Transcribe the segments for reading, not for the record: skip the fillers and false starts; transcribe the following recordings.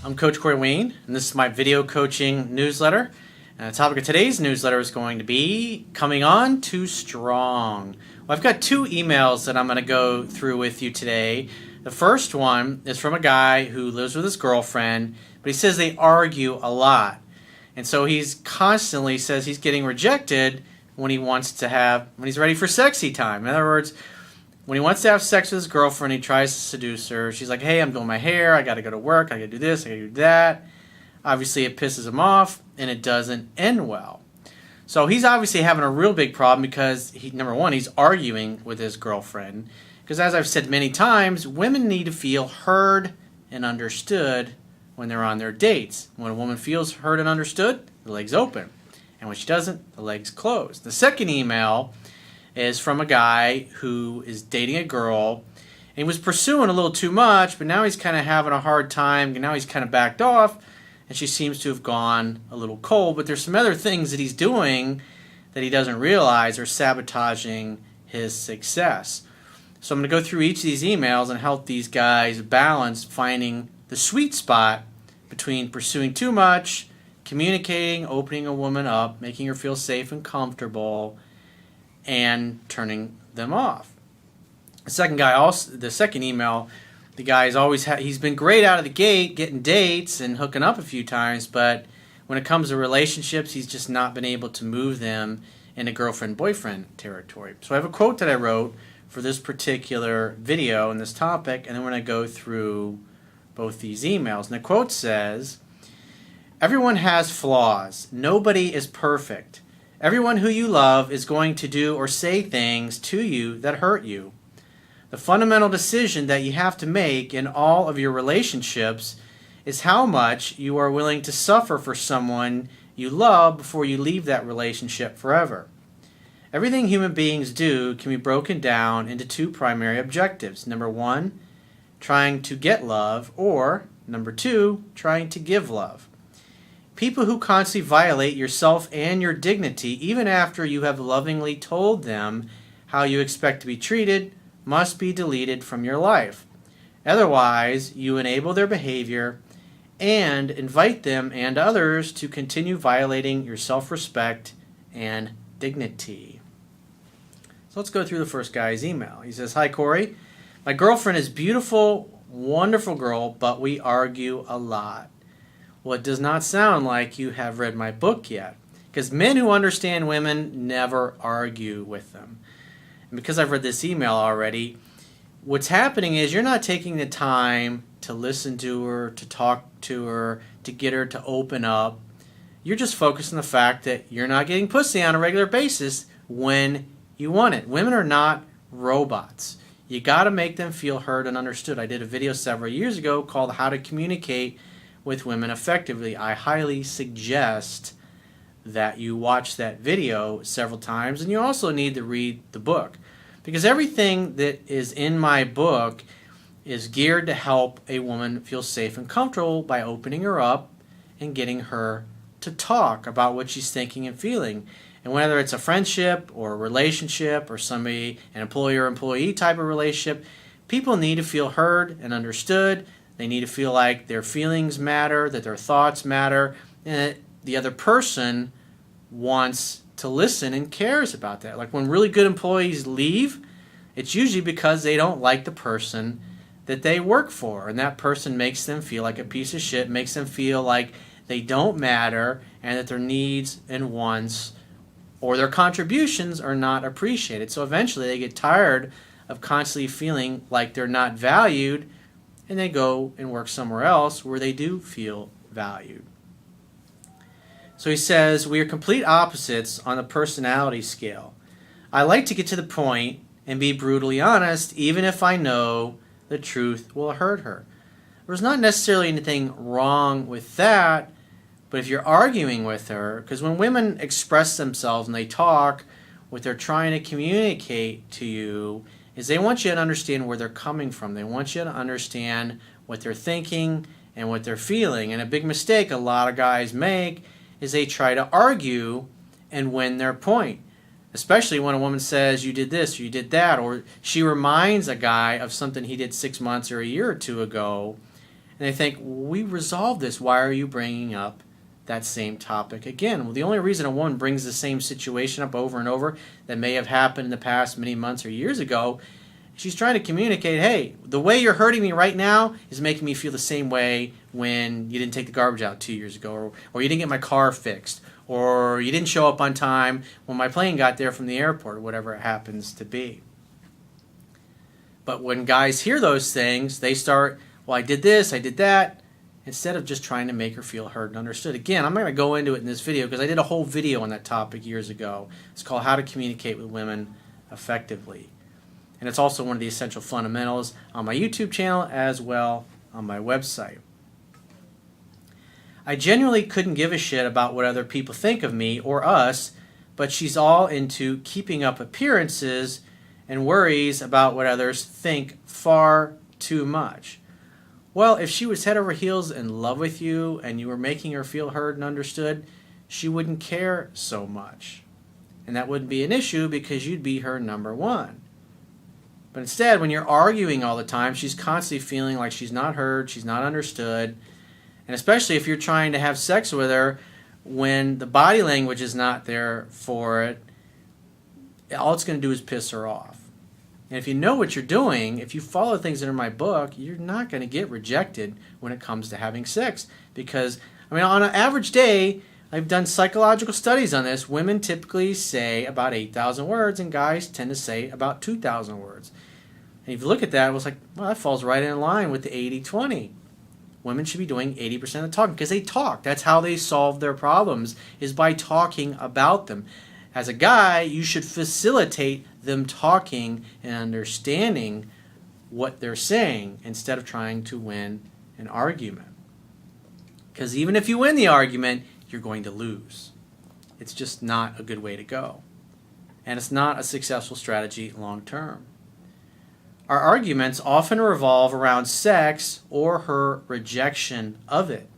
I'm Coach Corey Wayne, and this is my video coaching newsletter. And the topic of today's newsletter is going to be coming on too strong. Well, I've got two emails that I'm going to go through with you today. The first one is from a guy who lives with his girlfriend, but he says they argue a lot. And so he's constantly says he's getting rejected when he's ready for sexy time. In other words, when he wants to have sex with his girlfriend, he tries to seduce her. She's like, hey, I'm doing my hair. I got to go to work. I got to do this. I got to do that. Obviously, it pisses him off, and it doesn't end well. So he's obviously having a real big problem because, number one, he's arguing with his girlfriend. Because as I've said many times, women need to feel heard and understood when they're on their dates. When a woman feels heard and understood, the legs open. And when she doesn't, the legs close. The second email is from a guy who is dating a girl, and he was pursuing a little too much, but now he's kind of having a hard time, and now he's kind of backed off, and she seems to have gone a little cold. But there's some other things that he's doing that he doesn't realize are sabotaging his success. So I'm going to go through each of these emails and help these guys balance finding the sweet spot between pursuing too much, communicating, opening a woman up, making her feel safe and comfortable, and turning them off. The second email, the guy's he's been great out of the gate, getting dates and hooking up a few times, but when it comes to relationships, he's just not been able to move them into girlfriend-boyfriend territory. So I have a quote that I wrote for this particular video and this topic, and then we're going to go through both these emails. And the quote says, "Everyone has flaws. Nobody is perfect. Everyone who you love is going to do or say things to you that hurt you. The fundamental decision that you have to make in all of your relationships is how much you are willing to suffer for someone you love before you leave that relationship forever. Everything human beings do can be broken down into two primary objectives. Number one, trying to get love, or number two, trying to give love. People who constantly violate yourself and your dignity, even after you have lovingly told them how you expect to be treated, must be deleted from your life. Otherwise, you enable their behavior and invite them and others to continue violating your self-respect and dignity." So let's go through the first guy's email. He says, "Hi, Corey. My girlfriend is beautiful, wonderful girl, but we argue a lot. Well, it does not sound like you have read my book yet, because men who understand women never argue with them." And because I've read this email already, what's happening is you're not taking the time to listen to her, to talk to her, to get her to open up. You're just focused on the fact that you're not getting pussy on a regular basis when you want it. Women are not robots. You got to make them feel heard and understood. I did a video several years ago called How to Communicate with Women Effectively. I highly suggest that you watch that video several times, and you also need to read the book, because everything that is in my book is geared to help a woman feel safe and comfortable by opening her up and getting her to talk about what she's thinking and feeling. And whether it's a friendship or a relationship or an employer-employee type of relationship, people need to feel heard and understood. They need to feel like their feelings matter, that their thoughts matter, and that the other person wants to listen and cares about that. Like when really good employees leave, it's usually because they don't like the person that they work for, and that person makes them feel like a piece of shit, makes them feel like they don't matter, and that their needs and wants or their contributions are not appreciated. So eventually they get tired of constantly feeling like they're not valued, and they go and work somewhere else where they do feel valued. So he says, "We are complete opposites on the personality scale. I like to get to the point and be brutally honest, even if I know the truth will hurt her." There's not necessarily anything wrong with that, but if you're arguing with her, because when women express themselves and they talk, what they're trying to communicate to you is they want you to understand where they're coming from. They want you to understand what they're thinking and what they're feeling. And a big mistake a lot of guys make is they try to argue and win their point. Especially when a woman says, you did this, or you did that, or she reminds a guy of something he did 6 months or a year or two ago, And they think, we resolved this. Why are you bringing up that same topic again? Well, the only reason a woman brings the same situation up over and over that may have happened in the past many months or years ago, she's trying to communicate, hey, the way you're hurting me right now is making me feel the same way when you didn't take the garbage out 2 years ago, or you didn't get my car fixed, or you didn't show up on time when my plane got there from the airport, or whatever it happens to be. But when guys hear those things, they start, well, I did this, I did that, instead of just trying to make her feel heard and understood. Again, I'm not going to go into it in this video because I did a whole video on that topic years ago. It's called How to Communicate with Women Effectively. And it's also one of the essential fundamentals on my YouTube channel as well on my website. I genuinely couldn't give a shit about what other people think of me or us, but she's all into keeping up appearances and worries about what others think far too much. Well, if she was head over heels in love with you and you were making her feel heard and understood, she wouldn't care so much. And that wouldn't be an issue because you'd be her number one. But instead, when you're arguing all the time, she's constantly feeling like she's not heard, she's not understood. And especially if you're trying to have sex with her when the body language is not there for it, all it's going to do is piss her off. And if you know what you're doing, if you follow things that are in my book, you're not going to get rejected when it comes to having sex. Because, on an average day, I've done psychological studies on this. Women typically say about 8,000 words, and guys tend to say about 2,000 words. And if you look at that, it was like, well, that falls right in line with the 80-20. Women should be doing 80% of the talking because they talk. That's how they solve their problems, is by talking about them. As a guy, you should facilitate them talking and understanding what they're saying instead of trying to win an argument. Because even if you win the argument, you're going to lose. It's just not a good way to go. And it's not a successful strategy long term. Our arguments often revolve around sex or her rejection of it.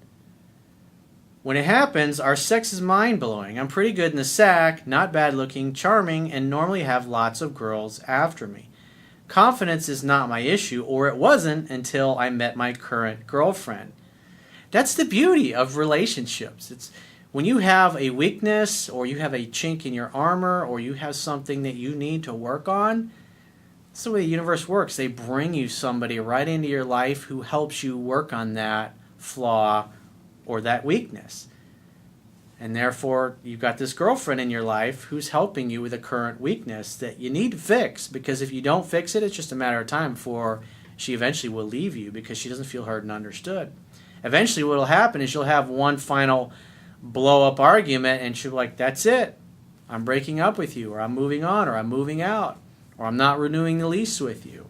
When it happens, our sex is mind-blowing. I'm pretty good in the sack, not bad-looking, charming, and normally have lots of girls after me. Confidence is not my issue, or it wasn't until I met my current girlfriend. That's the beauty of relationships. It's when you have a weakness, or you have a chink in your armor, or you have something that you need to work on, that's the way the universe works. They bring you somebody right into your life who helps you work on that flaw or that weakness. And therefore, you've got this girlfriend in your life who's helping you with a current weakness that you need to fix, because if you don't fix it, it's just a matter of time before she eventually will leave you because she doesn't feel heard and understood. Eventually what will happen is you'll have one final blow-up argument and she'll be like, that's it. I'm breaking up with you, or I'm moving on, or I'm moving out, or I'm not renewing the lease with you.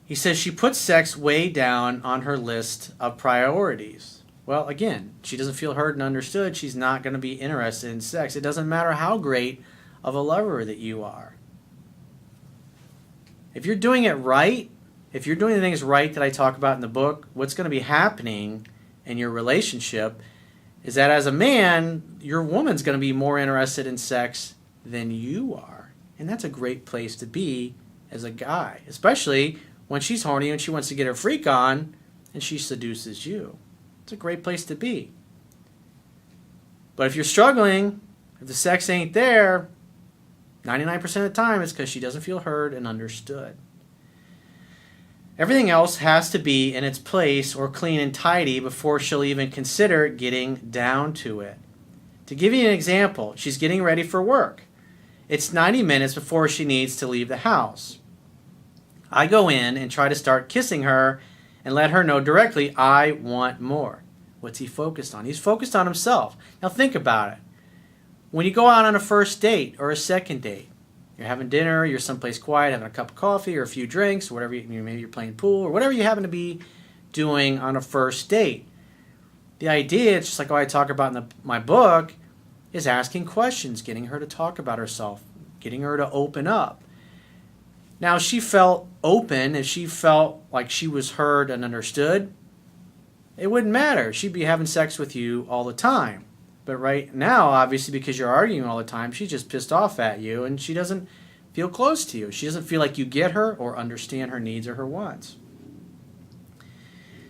He says she puts sex way down on her list of priorities. Well, again, she doesn't feel heard and understood. She's not going to be interested in sex. It doesn't matter how great of a lover that you are. If you're doing it right, if you're doing the things right that I talk about in the book, what's going to be happening in your relationship is that as a man, your woman's going to be more interested in sex than you are. And that's a great place to be as a guy, especially when she's horny and she wants to get her freak on and she seduces you. It's a great place to be. But if you're struggling, if the sex ain't there, 99% of the time it's because she doesn't feel heard and understood. Everything else has to be in its place or clean and tidy before she'll even consider getting down to it. To give you an example, she's getting ready for work. It's 90 minutes before she needs to leave the house. I go in and try to start kissing her and let her know directly, I want more. What's he focused on? He's focused on himself. Now think about it. When you go out on a first date or a second date, you're having dinner, you're someplace quiet, having a cup of coffee or a few drinks, or whatever, maybe you're playing pool, or whatever you happen to be doing on a first date. The idea, it's just like what I talk about in my book, is asking questions, getting her to talk about herself, getting her to open up. Now, if she felt open, if she felt like she was heard and understood, it wouldn't matter. She'd be having sex with you all the time. But right now, obviously, because you're arguing all the time, she's just pissed off at you and she doesn't feel close to you. She doesn't feel like you get her or understand her needs or her wants.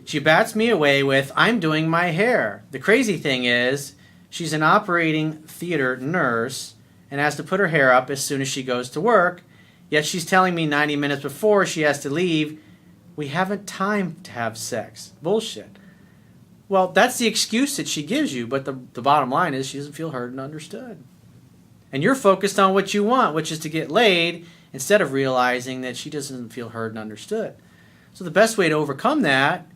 She bats me away with, "I'm doing my hair." The crazy thing is, she's an operating theater nurse and has to put her hair up as soon as she goes to work, yet she's telling me 90 minutes before she has to leave, "We haven't time to have sex." Bullshit. Well, that's the excuse that she gives you, but the bottom line is she doesn't feel heard and understood. And you're focused on what you want, which is to get laid, instead of realizing that she doesn't feel heard and understood. So the best way to overcome that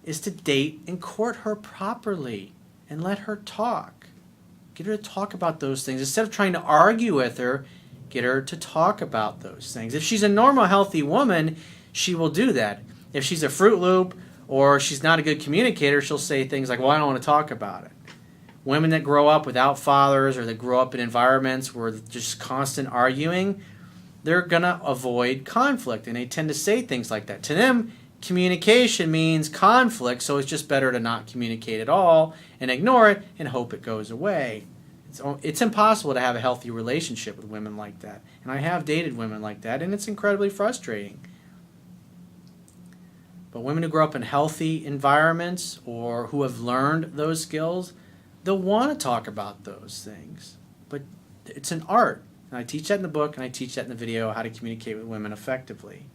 is to date and court her properly and let her talk. Get her to talk about those things. Instead of trying to argue with her, get her to talk about those things. If she's a normal, healthy woman, she will do that. If she's a Fruit Loop or she's not a good communicator, she'll say things like, "Well, I don't want to talk about it." Women that grow up without fathers or that grow up in environments where there's just constant arguing, they're going to avoid conflict, and they tend to say things like that. To them, communication means conflict, so it's just better to not communicate at all and ignore it and hope it goes away. It's impossible to have a healthy relationship with women like that, and I have dated women like that, and it's incredibly frustrating. But women who grow up in healthy environments or who have learned those skills, they'll want to talk about those things. But it's an art. And I teach that in the book, and I teach that in the video, how to communicate with women effectively.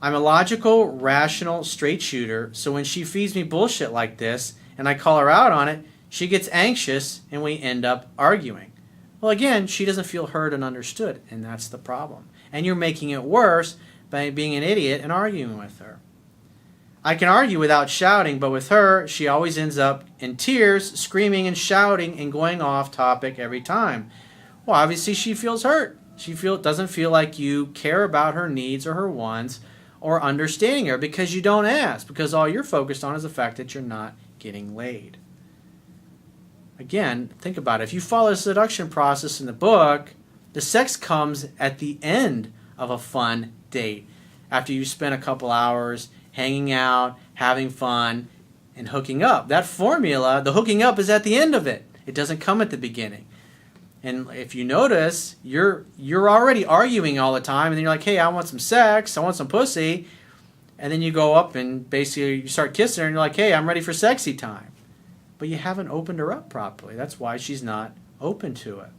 I'm a logical, rational, straight shooter, so when she feeds me bullshit like this and I call her out on it, she gets anxious and we end up arguing. Well, again, she doesn't feel heard and understood, and that's the problem. And you're making it worse by being an idiot and arguing with her. I can argue without shouting, but with her, she always ends up in tears, screaming and shouting and going off topic every time. Well, obviously she feels hurt. She doesn't feel like you care about her needs or her wants or understanding her because you don't ask, because all you're focused on is the fact that you're not getting laid. Again, think about it. If you follow the seduction process in the book, the sex comes at the end of a fun date, after you spend a couple hours hanging out, having fun, and hooking up. That formula, the hooking up, is at the end of it. It doesn't come at the beginning. And if you notice, you're already arguing all the time, and then you're like, "Hey, I want some sex, I want some pussy," and then you go up and basically you start kissing her, and you're like, "Hey, I'm ready for sexy time." But you haven't opened her up properly. That's why she's not open to it.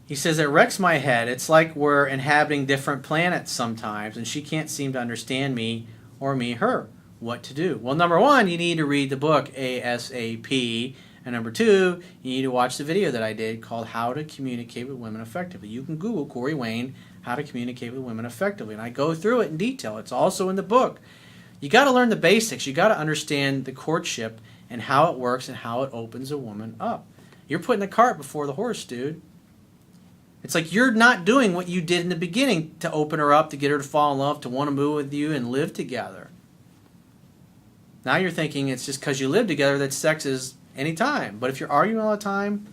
He says, "It wrecks my head. It's like we're inhabiting different planets sometimes, and she can't seem to understand me or me her. What to do?" Well, number one, you need to read the book ASAP. And number two, you need to watch the video that I did called How to Communicate with Women Effectively. You can Google Corey Wayne, How to Communicate with Women Effectively. And I go through it in detail. It's also in the book. You got to learn the basics. You got to understand the courtship and how it works and how it opens a woman up. You're putting the cart before the horse, dude. It's like you're not doing what you did in the beginning to open her up, to get her to fall in love, to want to move with you and live together. Now you're thinking it's just because you live together that sex is anytime. But if you're arguing all the time,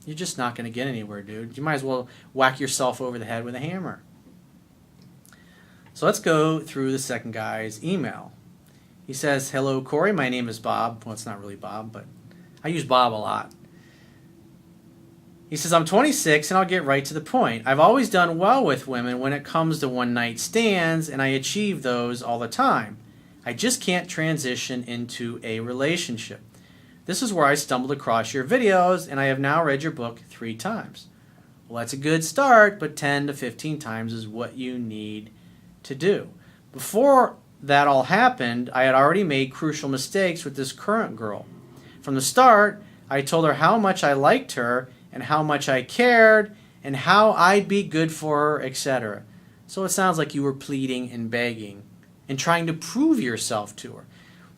you're just not going to get anywhere, dude. You might as well whack yourself over the head with a hammer. So let's go through the second guy's email. He says, "Hello, Corey. My name is Bob." Well, it's not really Bob, but I use Bob a lot. He says, "I'm 26 and I'll get right to the point. I've always done well with women when it comes to one-night stands, and I achieve those all the time. I just can't transition into a relationship. This is where I stumbled across your videos, and I have now read your book 3 times. Well, that's a good start, but 10 to 15 times is what you need to do. Before that all happened, I had already made crucial mistakes with this current girl. From the start, I told her how much I liked her and how much I cared and how I'd be good for her, etc. So it sounds like you were pleading and begging and trying to prove yourself to her.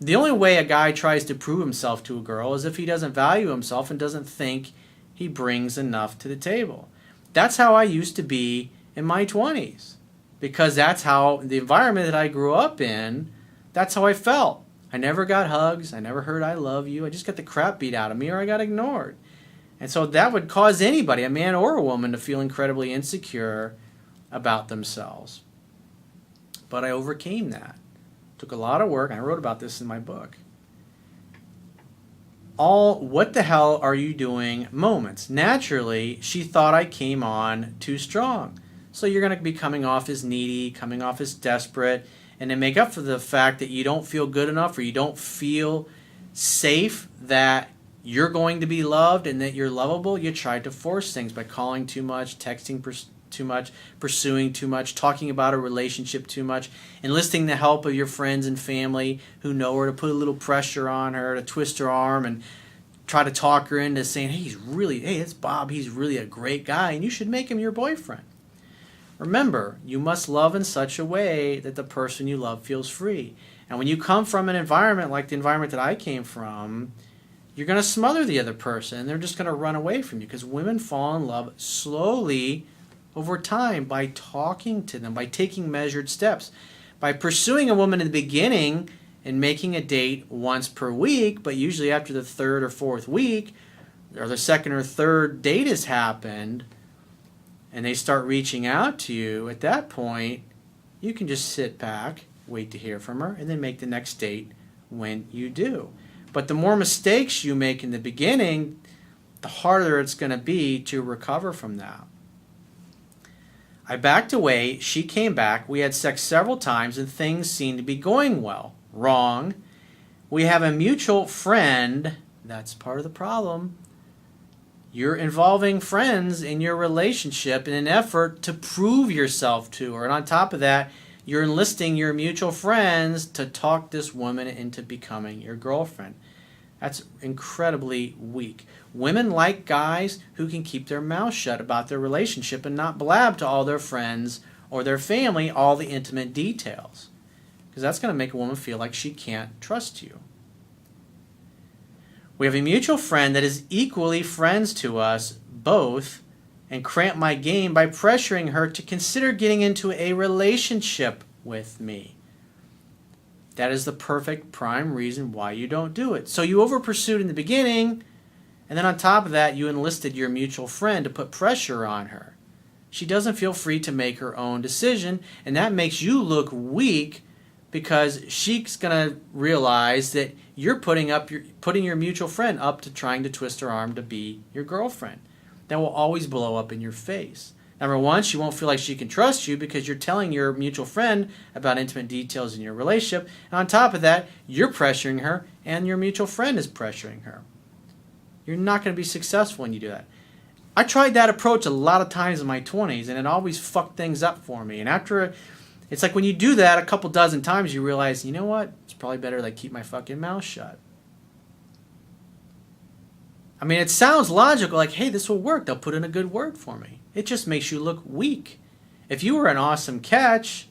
The only way a guy tries to prove himself to a girl is if he doesn't value himself and doesn't think he brings enough to the table. That's how I used to be in my 20s, because that's how the environment that I grew up in, that's how I felt. I never got hugs. I never heard I love you. I just got the crap beat out of me, or I got ignored. And so that would cause anybody, a man or a woman, to feel incredibly insecure about themselves. But I overcame that. Took a lot of work. I wrote about this in my book. All "what the hell are you doing" moments. Naturally, she thought I came on too strong. So you're going to be coming off as needy, coming off as desperate, and to make up for the fact that you don't feel good enough or you don't feel safe that you're going to be loved and that you're lovable, you try to force things by calling too much, texting too much, pursuing too much, talking about a relationship too much, enlisting the help of your friends and family who know her to put a little pressure on her, to twist her arm and try to talk her into saying, hey, it's Bob, he's really a great guy and you should make him your boyfriend. Remember, you must love in such a way that the person you love feels free. And when you come from an environment like the environment that I came from, you're going to smother the other person and they're just going to run away from you, because women fall in love slowly over time by talking to them, by taking measured steps, by pursuing a woman in the beginning and making a date once per week, but usually after the third or fourth week or the second or third date has happened and they start reaching out to you. At that point, you can just sit back, wait to hear from her, and then make the next date when you do. But the more mistakes you make in the beginning, the harder it's going to be to recover from that. I backed away, she came back, we had sex several times, and things seemed to be going well. Wrong. We have a mutual friend. That's part of the problem. You're involving friends in your relationship in an effort to prove yourself to her. And on top of that, you're enlisting your mutual friends to talk this woman into becoming your girlfriend. That's incredibly weak. Women like guys who can keep their mouth shut about their relationship and not blab to all their friends or their family all the intimate details, because that's going to make a woman feel like she can't trust you. We have a mutual friend that is equally friends to us both and cramp my game by pressuring her to consider getting into a relationship with me. That is the perfect prime reason why you don't do it. So you over-pursued in the beginning, and then on top of that, you enlisted your mutual friend to put pressure on her. She doesn't feel free to make her own decision, and that makes you look weak, because she's going to realize that you're putting your mutual friend up to trying to twist her arm to be your girlfriend. That will always blow up in your face. Number one, she won't feel like she can trust you because you're telling your mutual friend about intimate details in your relationship. And on top of that, you're pressuring her and your mutual friend is pressuring her. You're not going to be successful when you do that. I tried that approach a lot of times in my 20s, and it always fucked things up for me. And after, it's like when you do that a couple dozen times, you realize, you know what? It's probably better that I keep my fucking mouth shut. I mean, it sounds logical, like, hey, this will work. They'll put in a good word for me. It just makes you look weak. If you were an awesome catch,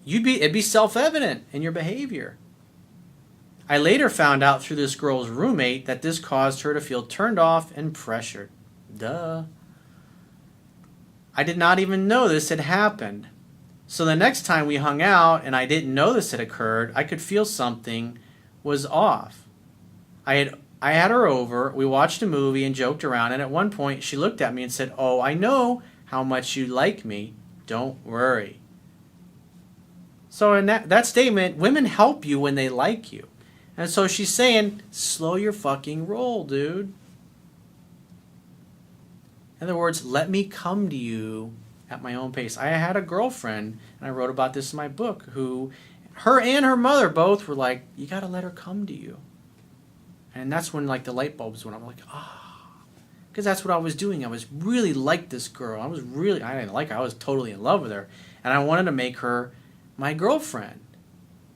it'd be self-evident in your behavior. I later found out through this girl's roommate that this caused her to feel turned off and pressured. Duh. I did not even know this had happened. So the next time we hung out and I didn't know this had occurred, I could feel something was off. I had her over, we watched a movie and joked around, and at one point she looked at me and said, "Oh, I know how much you like me. Don't worry." So in that statement, women help you when they like you. And so she's saying, slow your fucking roll, dude. In other words, let me come to you at my own pace. I had a girlfriend, and I wrote about this in my book, who, her and her mother both were like, you got to let her come to you. And that's when, like, the light bulbs went on. I'm like, because that's what I was doing. I was really like this girl. I didn't like her. I was totally in love with her. And I wanted to make her my girlfriend.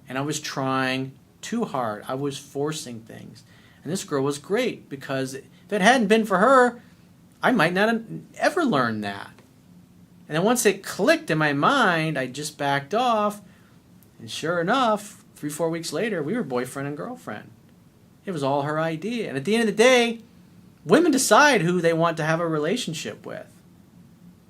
And I was trying too hard. I was forcing things. And this girl was great, because if it hadn't been for her, I might not have ever learned that. And then once it clicked in my mind, I just backed off. And sure enough, 3-4 weeks later, we were boyfriend and girlfriend. It was all her idea. And at the end of the day, women decide who they want to have a relationship with.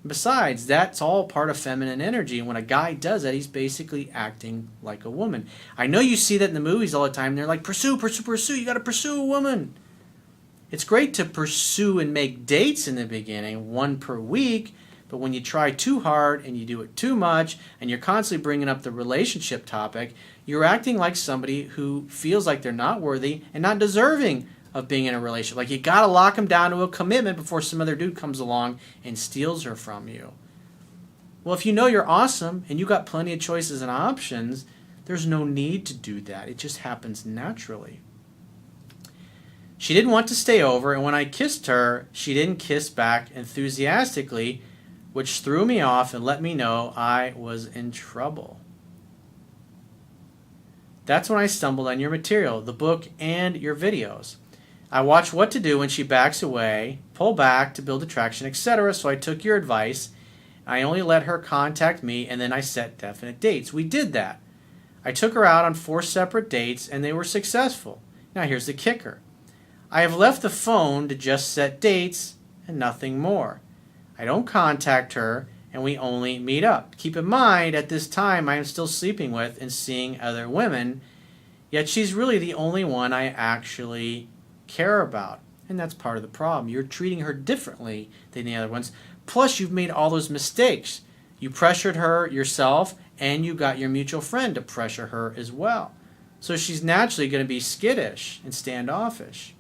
Besides, that's all part of feminine energy. And when a guy does that, he's basically acting like a woman. I know you see that in the movies all the time. They're like, pursue, pursue, pursue. You got to pursue a woman. It's great to pursue and make dates in the beginning, 1 per week. But when you try too hard and you do it too much and you're constantly bringing up the relationship topic, you're acting like somebody who feels like they're not worthy and not deserving of being in a relationship. Like, you got to lock them down to a commitment before some other dude comes along and steals her from you. Well, if you know you're awesome and you got plenty of choices and options, there's no need to do that. It just happens naturally. She didn't want to stay over, and when I kissed her, she didn't kiss back enthusiastically, which threw me off and let me know I was in trouble. That's when I stumbled on your material, the book and your videos. I watched what to do when she backs away, pull back to build attraction, etc. So I took your advice. I only let her contact me, and then I set definite dates. We did that. I took her out on 4 separate dates, and they were successful. Now here's the kicker. I have left the phone to just set dates and nothing more. I don't contact her, and we only meet up. Keep in mind, at this time, I am still sleeping with and seeing other women, yet she's really the only one I actually care about. And that's part of the problem. You're treating her differently than the other ones. Plus, you've made all those mistakes. You pressured her yourself, and you got your mutual friend to pressure her as well. So she's naturally going to be skittish and standoffish.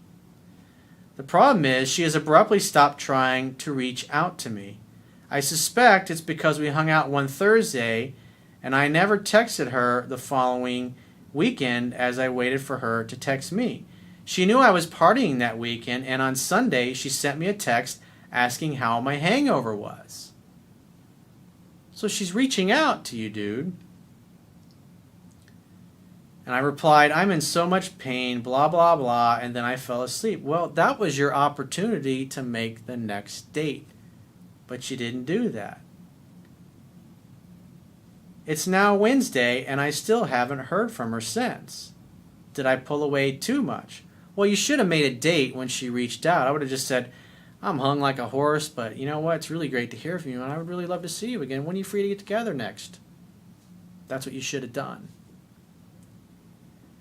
The problem is she has abruptly stopped trying to reach out to me. I suspect it's because we hung out one Thursday, and I never texted her the following weekend as I waited for her to text me. She knew I was partying that weekend, and on Sunday she sent me a text asking how my hangover was. So she's reaching out to you, dude. And I replied, I'm in so much pain, blah, blah, blah, and then I fell asleep. Well, that was your opportunity to make the next date, but you didn't do that. It's now Wednesday, and I still haven't heard from her since. Did I pull away too much? Well, you should have made a date when she reached out. I would have just said, I'm hung like a horse, but you know what? It's really great to hear from you, and I would really love to see you again. When are you free to get together next? That's what you should have done.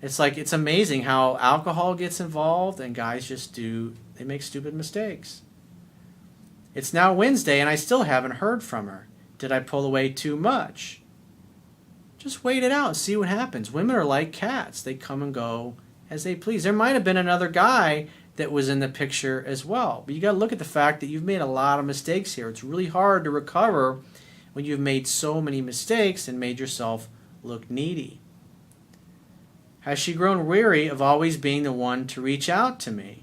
It's like, it's amazing how alcohol gets involved and guys they make stupid mistakes. It's now Wednesday and I still haven't heard from her. Did I pull away too much? Just wait it out and see what happens. Women are like cats. They come and go as they please. There might have been another guy that was in the picture as well. But you got to look at the fact that you've made a lot of mistakes here. It's really hard to recover when you've made so many mistakes and made yourself look needy. Has she grown weary of always being the one to reach out to me?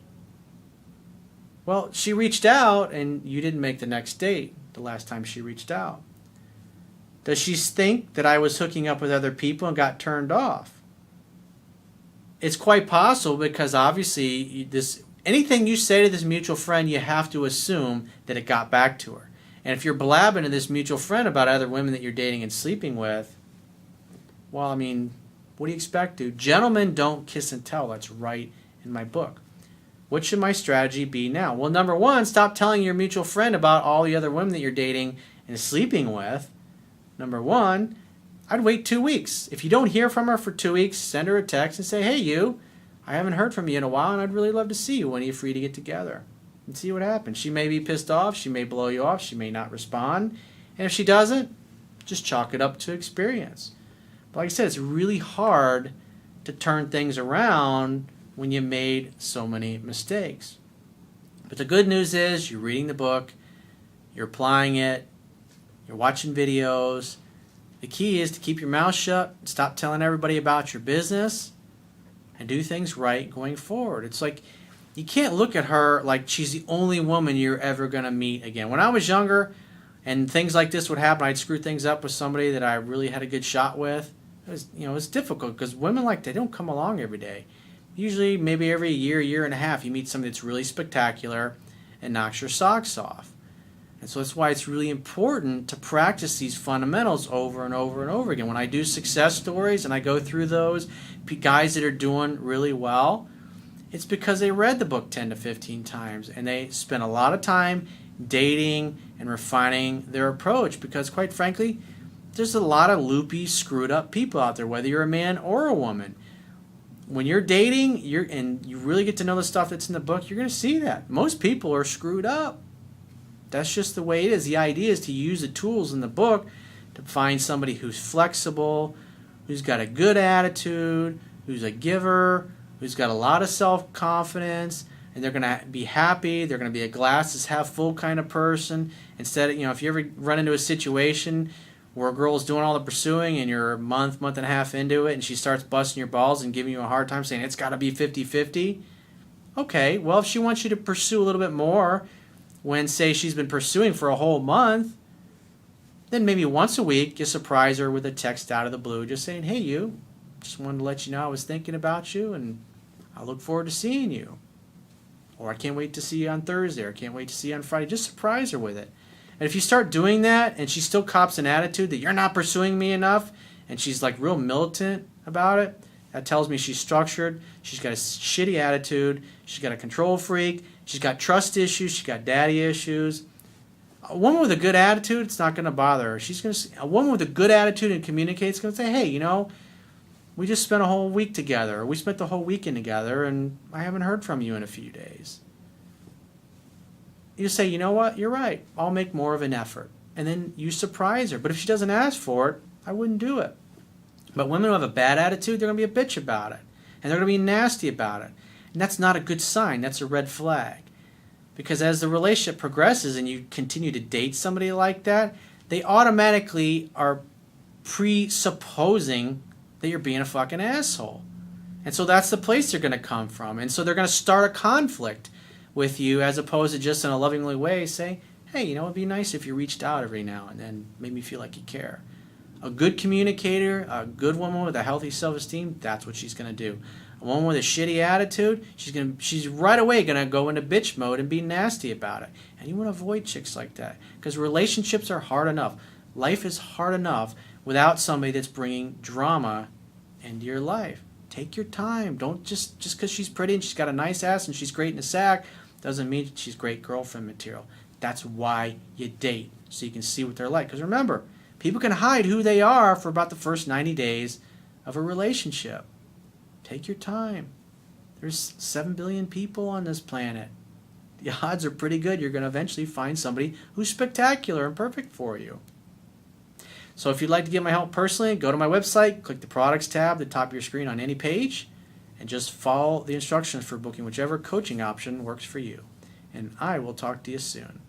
Well, she reached out and you didn't make the next date the last time she reached out. Does she think that I was hooking up with other people and got turned off? It's quite possible because obviously anything you say to this mutual friend, you have to assume that it got back to her. And if you're blabbing to this mutual friend about other women that you're dating and sleeping with, well, I mean, what do you expect, dude? Gentlemen don't kiss and tell. That's right in my book. What should my strategy be now? Well, number one, stop telling your mutual friend about all the other women that you're dating and sleeping with. Number one, I'd wait 2 weeks. If you don't hear from her for 2 weeks, send her a text and say, hey, you, I haven't heard from you in a while, and I'd really love to see you when you're free to get together. And see what happens. She may be pissed off. She may blow you off. She may not respond. And if she doesn't, just chalk it up to experience. But like I said, it's really hard to turn things around when you made so many mistakes. But the good news is you're reading the book, you're applying it, you're watching videos. The key is to keep your mouth shut, stop telling everybody about your business, and do things right going forward. It's like you can't look at her like she's the only woman you're ever going to meet again. When I was younger and things like this would happen, I'd screw things up with somebody that I really had a good shot with. It was difficult because women they don't come along every day. Usually, maybe every year and a half, you meet somebody that's really spectacular and knocks your socks off. And so that's why it's really important to practice these fundamentals over and over and over again. When I do success stories and I go through those, guys that are doing really well, it's because they read the book 10 to 15 times and they spent a lot of time dating and refining their approach because, quite frankly, there's a lot of loopy, screwed up people out there, whether you're a man or a woman. When you're dating and you really get to know the stuff that's in the book, you're going to see that. Most people are screwed up. That's just the way it is. The idea is to use the tools in the book to find somebody who's flexible, who's got a good attitude, who's a giver, who's got a lot of self-confidence, and they're going to be happy. They're going to be a glasses half full kind of person. Instead of, if you ever run into a situation where a girl is doing all the pursuing and you're a month and a half into it and she starts busting your balls and giving you a hard time saying it's got to be 50-50. Okay, well, if she wants you to pursue a little bit more when, say, she's been pursuing for a whole month, then maybe once a week you surprise her with a text out of the blue just saying, hey, you, just wanted to let you know I was thinking about you and I look forward to seeing you. Or I can't wait to see you on Thursday, or I can't wait to see you on Friday. Just surprise her with it. And if you start doing that and she still cops an attitude that you're not pursuing me enough and she's like real militant about it, that tells me she's structured, she's got a shitty attitude, she's got a control freak, she's got trust issues, she's got daddy issues. A woman with a good attitude, it's not going to bother her. A woman with a good attitude and communicates is going to say, hey, we just spent a whole week together, or we spent the whole weekend together, and I haven't heard from you in a few days. You say, you know what, you're right, I'll make more of an effort. And then you surprise her. But if she doesn't ask for it, I wouldn't do it. But women who have a bad attitude, they're going to be a bitch about it. And they're going to be nasty about it. And that's not a good sign. That's a red flag. Because as the relationship progresses and you continue to date somebody like that, they automatically are presupposing that you're being a fucking asshole. And so that's the place they're going to come from. And so they're going to start a conflict with you as opposed to just in a lovingly way saying, hey, it'd be nice if you reached out every now and then, made me feel like you care. A good communicator, a good woman with a healthy self-esteem, that's what she's going to do. A woman with a shitty attitude, she's right away going to go into bitch mode and be nasty about it. And you want to avoid chicks like that because relationships are hard enough. Life is hard enough without somebody that's bringing drama into your life. Take your time. Don't just because she's pretty and she's got a nice ass and she's great in a sack doesn't mean she's great girlfriend material. That's why you date, so you can see what they're like. Because remember, people can hide who they are for about the first 90 days of a relationship. Take your time. There's 7 billion people on this planet. The odds are pretty good you're going to eventually find somebody who's spectacular and perfect for you. So if you'd like to get my help personally, go to my website, click the products tab at the top of your screen on any page, and just follow the instructions for booking whichever coaching option works for you. And I will talk to you soon.